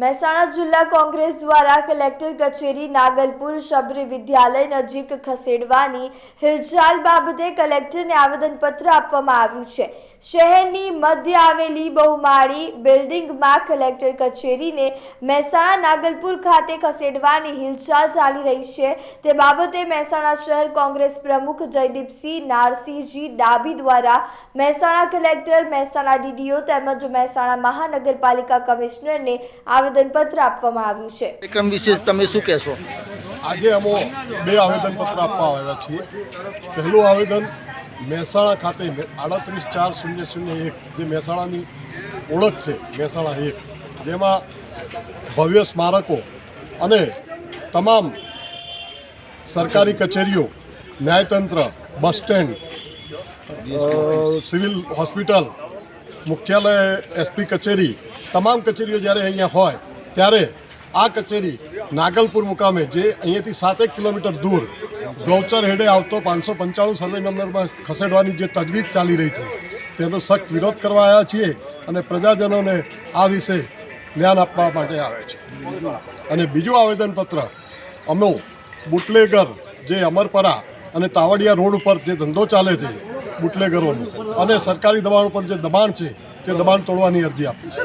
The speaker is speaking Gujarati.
મહેસાણા જિલ્લા કોંગ્રેસ દ્વારા કલેક્ટર કચેરી નાગલપુર શબરી વિદ્યાલય નજીક ખસેડવાની હિલચાલ બાબતે કલેક્ટરને આવેદનપત્ર આપવામાં આવ્યું છે। શહેરની મધ્ય આવેલી બહુમાળી બિલ્ડિંગમાં કલેક્ટર કચેરીને મહેસાણા નાગલપુર ખાતે ખસેડવાની હિલચાલ ચાલી રહી છે। તે બાબતે મહેસાણા શહેર કોંગ્રેસ પ્રમુખ જયદીપસિંહ નારસિંહજી ડાભી દ્વારા મહેસાણા કલેક્ટર, મહેસાણા ડીડીઓ તેમજ મહેસાણા મહાનગરપાલિકા કમિશનરને આવેદનપત્ર આપવામાં આવ્યું છે। કાર્યક્રમ વિશે તમે શું કહેશો? આજે અમે બે આવેદનપત્ર આપવા આવ્યા છીએ। પહેલું આવેદન મહેસાણા ખાતે 384001 જે મહેસાણાની ઓળખ છે, મહેસાણા 1, જેમાં ભવ્ય સ્મારકો અને તમામ સરકારી કચેરીઓ, ન્યાયતંત્ર, બસ સ્ટેન્ડ, સિવિલ હોસ્પિટલ, મુખ્યાલય, એસપી કચેરી, તમામ કચેરીઓ જ્યારે અહીંયા હોય ત્યારે આ કચેરી નાગલપુર મુકામે, જે અહીંયાથી 7 કિલોમીટર દૂર ગૌચર હેડે આવતો 595 સર્વે નંબરમાં ખસેડવાની જે તજવીજ ચાલી રહી છે તેનો સખ્ત વિરોધ કરવા આવ્યા છીએ અને પ્રજાજનોને આ વિશે જ્ઞાન આપવા માટે આવ્યા છે। અને બીજું આવેદનપત્ર અમે બુટલેગર જે અમરપરા અને તાવડિયા રોડ ઉપર જે ધંધો ચાલે છે બુટલેગરોનો અને સરકારી દબાણ ઉપર જે દબાણ છે તે દબાણ તોડવાની અરજી આપી છે।